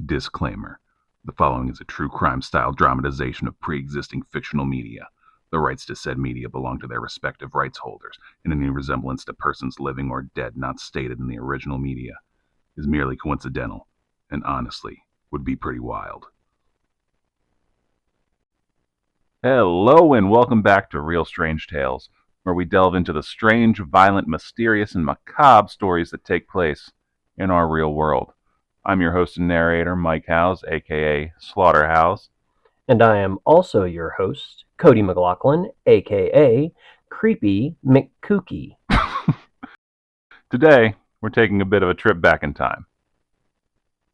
Disclaimer: the following is a true crime-style dramatization of pre-existing fictional media. The rights to said media belong to their respective rights holders, and any resemblance to persons living or dead not stated in the original media is merely coincidental, and honestly, would be pretty wild. Hello, and welcome back to Real Strange Tales, where we delve into the strange, violent, mysterious, and macabre stories that take place in our real world. I'm your host and narrator, Mike Howes, aka Slaughterhouse. And I am also your host, Cody McLaughlin, aka Creepy McCookie. Today, we're taking a bit of a trip back in time.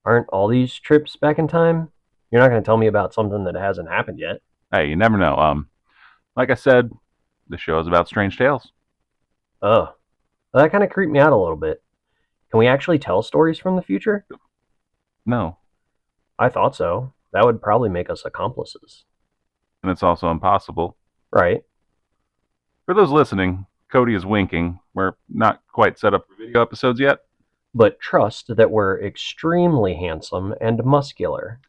Aren't all these trips back in time? You're not going to tell me about something that hasn't happened yet. Hey, you never know. Like I said, the show is about strange tales. Oh, that kind of creeped me out a little bit. Can we actually tell stories from the future? No, I thought so. That would probably make us accomplices. and it's also impossible. Right. For those listening, Cody is winking. We're not quite set up for video episodes yet. But trust that we're extremely handsome and muscular.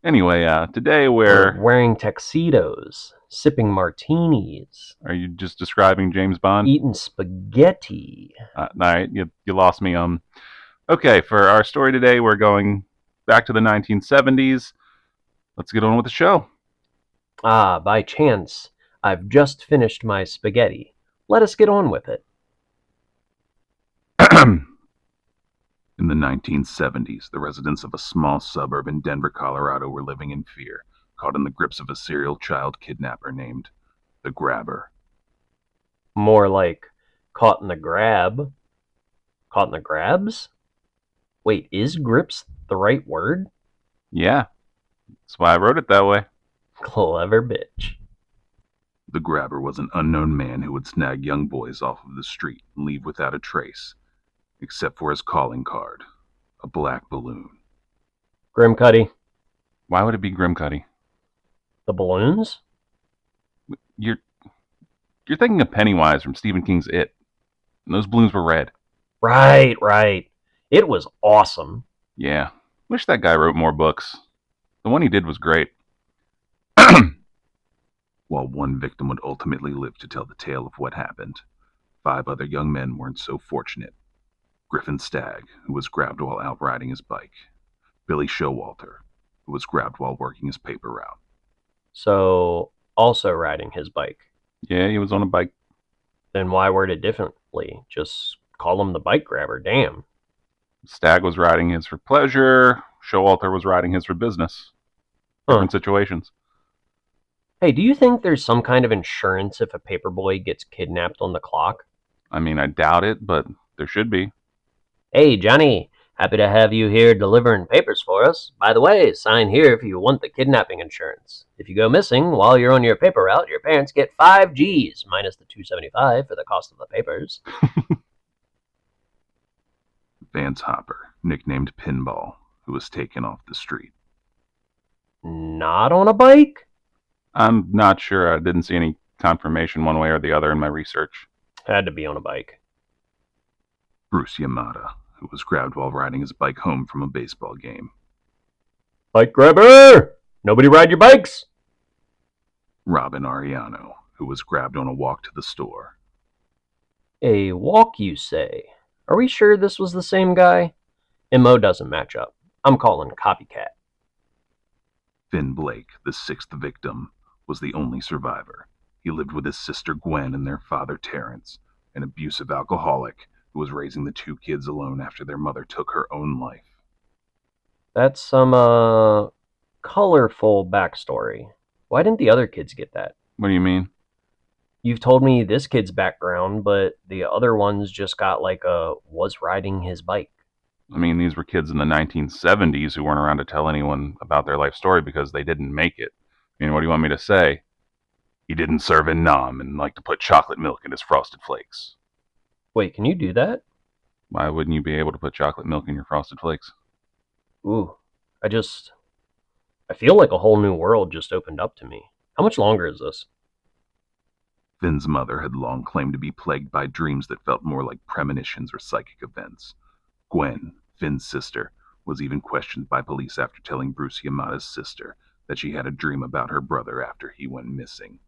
Anyway, today We're we're... wearing tuxedos, sipping martinis, Are you just describing James Bond? eating spaghetti. All right, you lost me. Okay, for our story today, we're going back to the 1970s. Let's get on with the show. Ah, by chance, I've just finished my spaghetti. Let us get on with it. In the 1970s, the residents of a small suburb in Denver, Colorado were living in fear, caught in the grips of a serial child kidnapper named the Grabber. More like caught in the grab. Caught in the grabs? Wait, is grips the right word? Yeah, that's why I wrote it that way. Clever bitch. The Grabber was an unknown man who would snag young boys off of the street and leave without a trace, except for his calling card, a black balloon. Grim Cuddy. Why would it be Grimcuddy? The balloons? You're you're thinking of Pennywise from Stephen King's It, and those balloons were red. Right. It was awesome. Yeah, wish that guy wrote more books. The one he did was great. While one victim would ultimately live to tell the tale of what happened, 5 other young men weren't so fortunate. Griffin Stagg, who was grabbed while out riding his bike. Billy Showalter, who was grabbed while working his paper route. So, also riding his bike. Yeah, he was on a bike. Then why word it differently? Just call him the bike grabber, damn. Stagg was riding his for pleasure. Showalter was riding his for business. Different situations. Hey, do you think there's some kind of insurance if a paperboy gets kidnapped on the clock? I mean, I doubt it, but there should be. Hey, Johnny, happy to have you here delivering papers for us. By the way, sign here if you want the kidnapping insurance. If you go missing while you're on your paper route, your parents get 5 G's minus the $275 for the cost of the papers. Vance Hopper, nicknamed Pinball, who was taken off the street. Not on a bike? I'm not sure. I didn't see any confirmation one way or the other in my research. Had to be on a bike. Bruce Yamada, who was grabbed while riding his bike home from a baseball game. Bike grabber! Nobody ride your bikes! Robin Ariano, who was grabbed on a walk to the store. A walk, you say? Are we sure this was the same guy? MO doesn't match up. I'm calling copycat. Finn Blake, the 6th victim, was the only survivor. He lived with his sister Gwen and their father Terrence, an abusive alcoholic who was raising the 2 kids alone after their mother took her own life. That's some, colorful backstory. Why didn't the other kids get that? What do you mean? You've told me this kid's background, but the other ones just got like a was riding his bike. I mean, these were kids in the 1970s who weren't around to tell anyone about their life story because they didn't make it. I mean, what do you want me to say? He didn't serve in Nam and liked to put chocolate milk in his Frosted Flakes. Wait, can you do that? Why wouldn't you be able to put chocolate milk in your Frosted Flakes? Ooh, I feel like a whole new world just opened up to me. How much longer is this? Finn's mother had long claimed to be plagued by dreams that felt more like premonitions or psychic events. Gwen, Finn's sister, was even questioned by police after telling Bruce Yamada's sister that she had a dream about her brother after he went missing.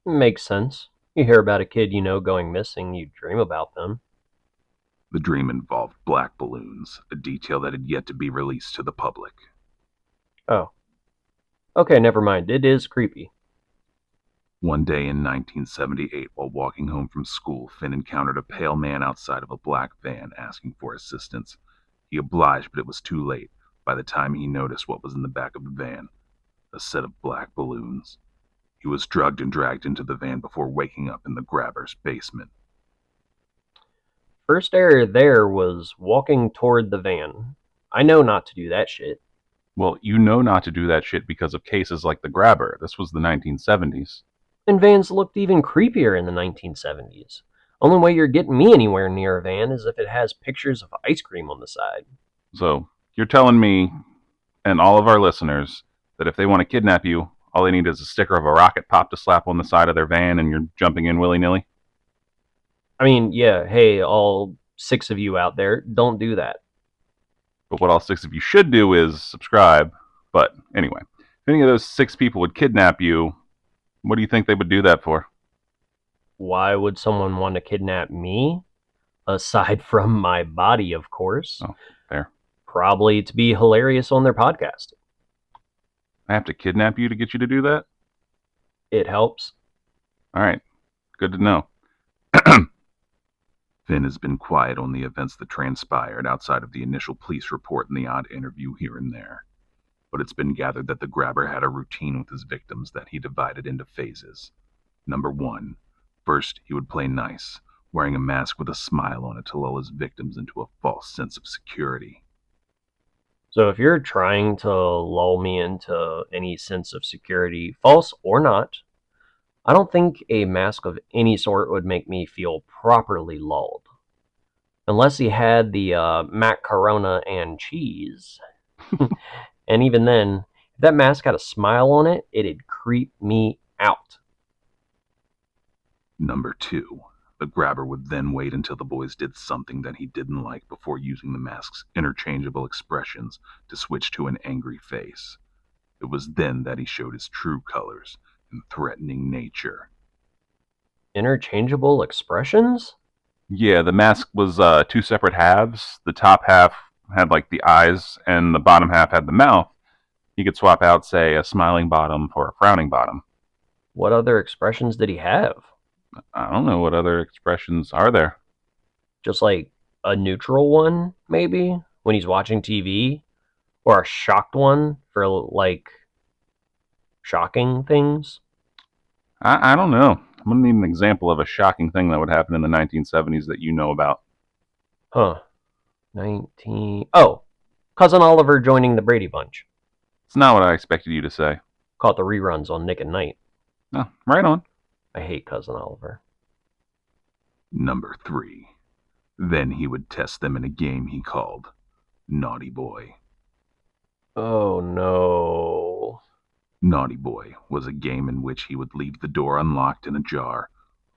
Makes sense. You hear about a kid you know going missing, you dream about them. The dream involved black balloons, a detail that had yet to be released to the public. Oh. Okay, never mind. It is creepy. One day in 1978, while walking home from school, Finn encountered a pale man outside of a black van asking for assistance. He obliged, but it was too late by the time he noticed what was in the back of the van: a set of black balloons. He was drugged and dragged into the van before waking up in the grabber's basement. First error there was walking toward the van. I know not to do that shit. Well, you know not to do that shit because of cases like the grabber. This was the 1970s. And vans looked even creepier in the 1970s. Only way you're getting me anywhere near a van is if it has pictures of ice cream on the side. So, you're telling me and all of our listeners that if they want to kidnap you, all they need is a sticker of a rocket pop to slap on the side of their van and you're jumping in willy-nilly? I mean, yeah, hey, all 6 of you out there, don't do that. But what all 6 of you should do is subscribe. But anyway, if any of those 6 people would kidnap you, what do you think they would do that for? Why would someone want to kidnap me? Aside from my body, of course. Oh, fair. Probably to be hilarious on their podcast. I have to kidnap you to get you to do that? It helps. All right, good to know. Finn has been quiet on the events that transpired outside of the initial police report and the odd interview here and there. But it's been gathered that the grabber had a routine with his victims that he divided into phases. Number 1. First, he would play nice, wearing a mask with a smile on it to lull his victims into a false sense of security. So if you're trying to lull me into any sense of security, false or not, I don't think a mask of any sort would make me feel properly lulled. Unless he had the macarona and cheese. And even then, if that mask had a smile on it, it'd creep me out. Number 2. The grabber would then wait until the boys did something that he didn't like before using the mask's interchangeable expressions to switch to an angry face. It was then that he showed his true colors and threatening nature. Interchangeable expressions? Yeah, the mask was 2 separate halves. The top half had like the eyes, and the bottom half had the mouth. You could swap out, say, a smiling bottom for a frowning bottom. What other expressions did he have? I don't know what other expressions are there. Just like a neutral one, maybe, when he's watching TV? Or a shocked one for, like, shocking things? I don't know. I'm going to need an example of a shocking thing that would happen in the 1970s that you know about. Huh. 19. Oh, Cousin Oliver joining the Brady Bunch. It's not what I expected you to say. Caught the reruns on Nick at Night. Oh, right on. I hate Cousin Oliver. Number 3. Then he would test them in a game he called Naughty Boy. Oh no. Naughty Boy was a game in which he would leave the door unlocked and ajar,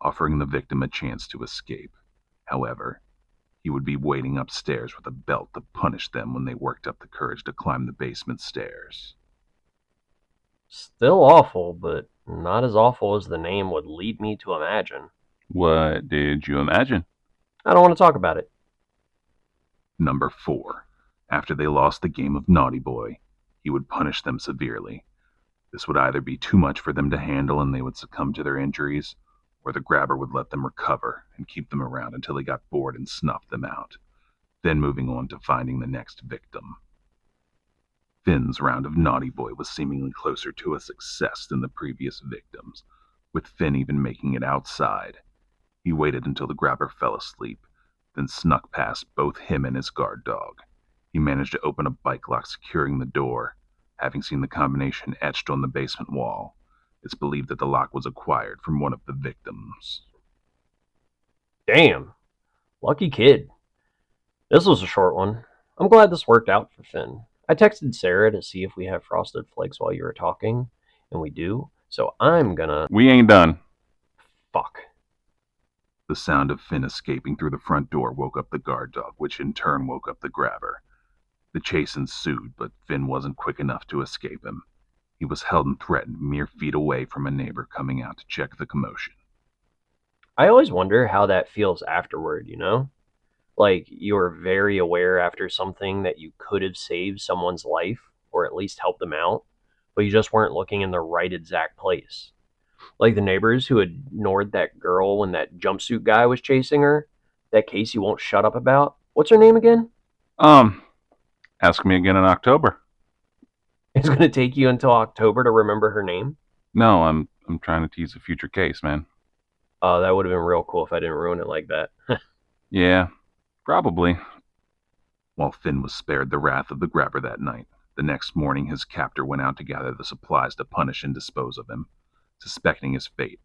offering the victim a chance to escape. However, he would be waiting upstairs with a belt to punish them when they worked up the courage to climb the basement stairs. Still awful, but not as awful as the name would lead me to imagine. What did you imagine? I don't want to talk about it. Number 4. After they lost the game of Naughty Boy, he would punish them severely. This would either be too much for them to handle and they would succumb to their injuries, or the grabber would let them recover and keep them around until he got bored and snuffed them out, then moving on to finding the next victim. Finn's round of Naughty Boy was seemingly closer to a success than the previous victims, with Finn even making it outside. He waited until the grabber fell asleep, then snuck past both him and his guard dog. He managed to open a bike lock securing the door. Having seen the combination etched on the basement wall, it's believed that the lock was acquired from one of the victims. Damn. Lucky kid. This was a short one. I'm glad this worked out for Finn. I texted Sarah to see if we have frosted flakes while you were talking, and we do, so I'm gonna... We ain't done. Fuck. The sound of Finn escaping through the front door woke up the guard dog, which in turn woke up the grabber. The chase ensued, but Finn wasn't quick enough to escape him. He was held and threatened mere feet away from a neighbor coming out to check the commotion. I always wonder how that feels afterward, you know? Like you're very aware after something that you could have saved someone's life or at least helped them out, but you just weren't looking in the right exact place. Like the neighbors who ignored that girl when that jumpsuit guy was chasing her. That case you won't shut up about. What's her name again? Um, Ask me again in October. It's going to take you until October to remember her name. No, I'm trying to tease a future case, man. Oh, that would have been real cool if I didn't ruin it like that. Yeah, probably. While Finn was spared the wrath of the grabber that night, the next morning his captor went out to gather the supplies to punish and dispose of him. Suspecting his fate,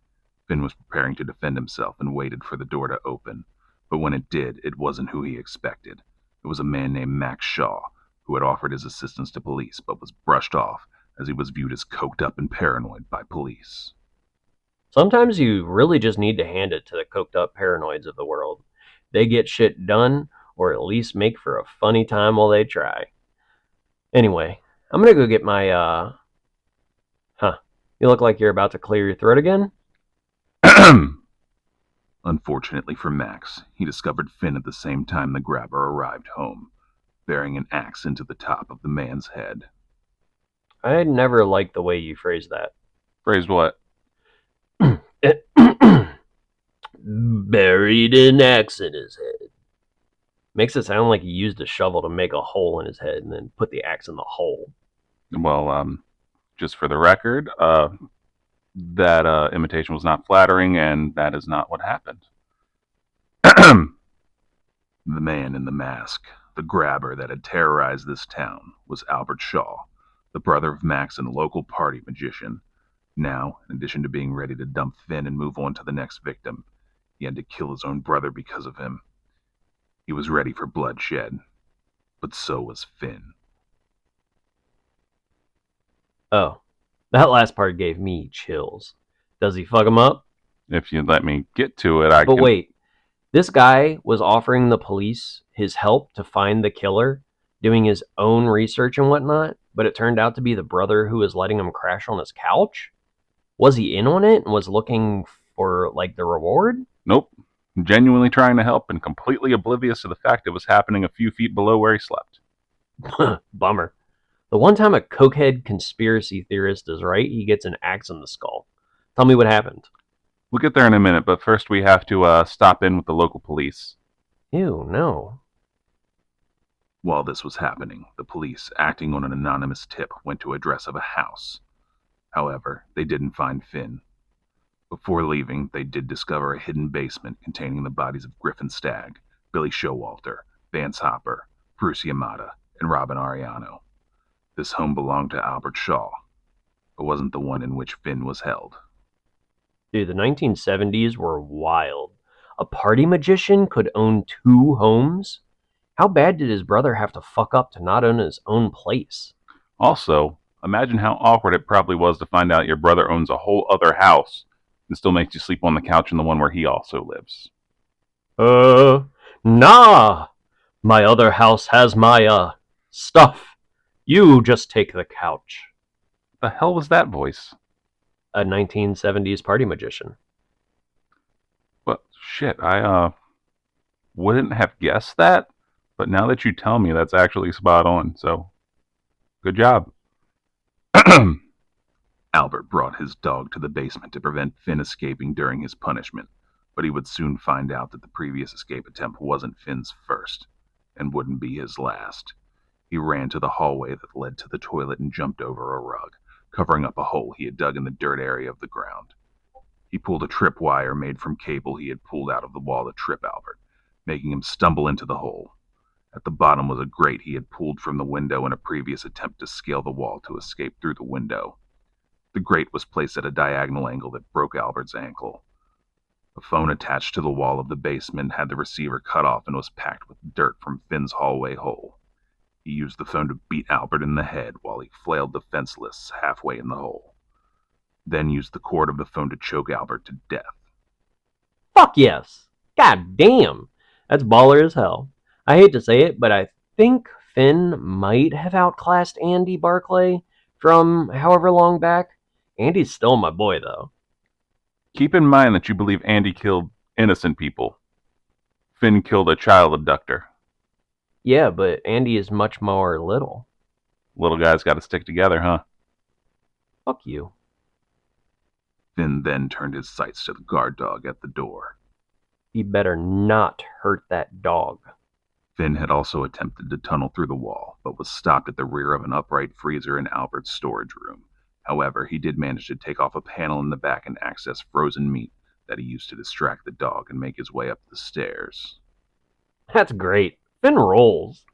Finn was preparing to defend himself and waited for the door to open. But when it did, it wasn't who he expected. It was a man named Max Shaw, who had offered his assistance to police but was brushed off as he was viewed as coked up and paranoid by police. Sometimes you really just need to hand it to the coked up paranoids of the world. They get shit done, or at least make for a funny time while they try. Anyway, I'm gonna go get my, huh. You look like you're about to clear your throat again? Unfortunately for Max, he discovered Finn at the same time the grabber arrived home, bearing an axe into the top of the man's head. I never liked the way you phrased that. Phrased what? Buried an axe in his head. Makes it sound like he used a shovel to make a hole in his head and then put the axe in the hole. Well, just for the record, that imitation was not flattering, and that is not what happened. The man in the mask, the grabber that had terrorized this town, was Albert Shaw, the brother of Max and a local party magician. Now, in addition to being ready to dump Finn and move on to the next victim, he had to kill his own brother because of him. He was ready for bloodshed, but so was Finn. Oh, that last part gave me chills. Does he fuck him up? If you'd let me get to it, I But can. wait, this guy was offering the police his help to find the killer, doing his own research and whatnot, but it turned out to be the brother who was letting him crash on his couch? Was he in on it and was looking for, like, the reward? Nope. Genuinely trying to help and completely oblivious to the fact it was happening a few feet below where he slept. Bummer. The one time a cokehead conspiracy theorist is right, he gets an axe in the skull. Tell me what happened. We'll get there in a minute, but first we have to stop in with the local police. Ew, no. While this was happening, the police, acting on an anonymous tip, went to address of a house. However, they didn't find Finn. Before leaving, they did discover a hidden basement containing the bodies of Griffin Stagg, Billy Showalter, Vance Hopper, Bruce Yamada, and Robin Ariano. This home belonged to Albert Shaw, but wasn't the one in which Finn was held. Dude, the 1970s were wild. A party magician could own 2 homes? How bad did his brother have to fuck up to not own his own place? Also, imagine how awkward it probably was to find out your brother owns a whole other house and still makes you sleep on the couch in the one where he also lives. Nah! My other house has my, stuff. You just take the couch. The hell was that voice? A 1970s party magician. Well, shit, I wouldn't have guessed that, but now that you tell me, that's actually spot on, so good job. Albert brought his dog to the basement to prevent Finn escaping during his punishment, but he would soon find out that the previous escape attempt wasn't Finn's first, and wouldn't be his last. He ran to the hallway that led to the toilet and jumped over a rug, covering up a hole he had dug in the dirt area of the ground. He pulled a tripwire made from cable he had pulled out of the wall to trip Albert, making him stumble into the hole. At the bottom was a grate he had pulled from the window in a previous attempt to scale the wall to escape through the window. The grate was placed at a diagonal angle that broke Albert's ankle. A phone attached to the wall of the basement had the receiver cut off and was packed with dirt from Finn's hallway hole. He used the phone to beat Albert in the head while he flailed defenseless halfway in the hole, then used the cord of the phone to choke Albert to death. Fuck yes. God damn. That's baller as hell. I hate to say it, but I think Finn might have outclassed Andy Barclay from however long back. Andy's still my boy, though. Keep in mind that you believe Andy killed innocent people. Finn killed a child abductor. Yeah, but Andy is much more little. Little guys gotta stick together, huh? Fuck you. Finn then turned his sights to the guard dog at the door. He better not hurt that dog. Finn had also attempted to tunnel through the wall, but was stopped at the rear of an upright freezer in Albert's storage room. However, he did manage to take off a panel in the back and access frozen meat that he used to distract the dog and make his way up the stairs. That's great. Finn rolls.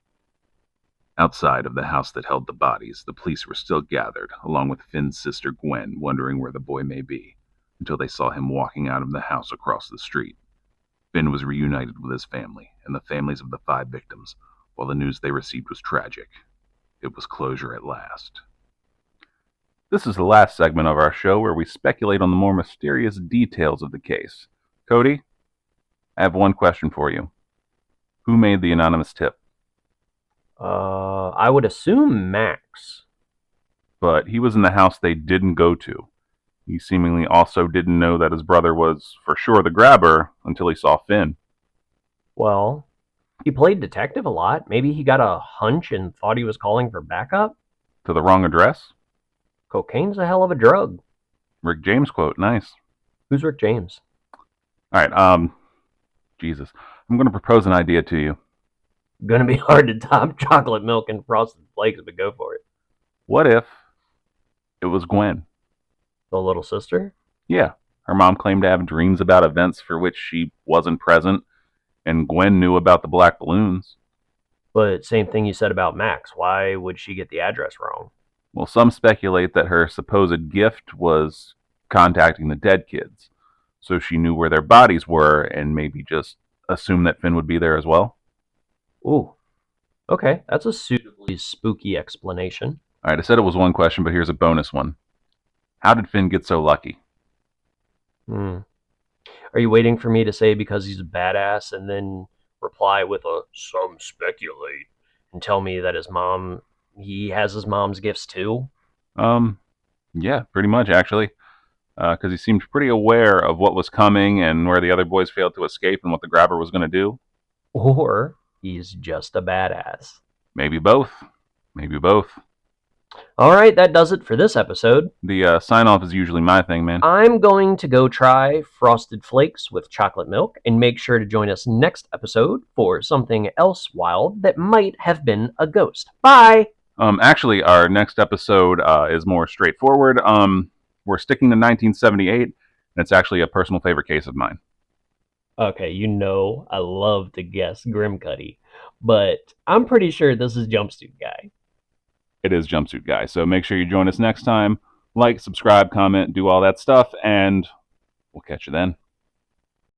Outside of the house that held the bodies, the police were still gathered, along with Finn's sister Gwen, wondering where the boy may be, until they saw him walking out of the house across the street. Finn was reunited with his family and the families of the 5 victims, while the news they received was tragic. It was closure at last. This is the last segment of our show where we speculate on the more mysterious details of the case. Cody, I have one question for you. Who made the anonymous tip? I would assume Max. But he was in the house they didn't go to. He seemingly also didn't know that his brother was for sure the grabber until he saw Finn. Well, he played detective a lot. Maybe he got a hunch and thought he was calling for backup. To the wrong address? Cocaine's a hell of a drug. Rick James quote, nice. Who's Rick James? Alright, Jesus. I'm going to propose an idea to you. Gonna be hard to top chocolate milk and frosted flakes, but go for it. What if it was Gwen? The little sister? Yeah, her mom claimed to have dreams about events for which she wasn't present, and Gwen knew about the black balloons. But same thing you said about Max. Why would she get the address wrong? Well, some speculate that her supposed gift was contacting the dead kids, so she knew where their bodies were and maybe just assumed that Finn would be there as well. Ooh. Okay, that's a suitably spooky explanation. Alright, I said it was one question, but here's a bonus one. How did Finn get so lucky? Are you waiting for me to say because he's a badass and then reply with a some speculate and tell me that he has his mom's gifts too? Yeah, pretty much actually. Because he seemed pretty aware of what was coming and where the other boys failed to escape and what the grabber was going to do. Or he's just a badass. Maybe both. Maybe both. All right, that does it for this episode. The sign-off is usually my thing, man. I'm going to go try Frosted Flakes with chocolate milk and make sure to join us next episode for something else wild that might have been a ghost. Bye! Actually, our next episode is more straightforward. We're sticking to 1978, and it's actually a personal favorite case of mine. Okay, I love to guess Grim Cuddy, but I'm pretty sure this is Jumpsuit Guy. It is Jumpsuit Guy, so make sure you join us next time. Like, subscribe, comment, do all that stuff, and we'll catch you then.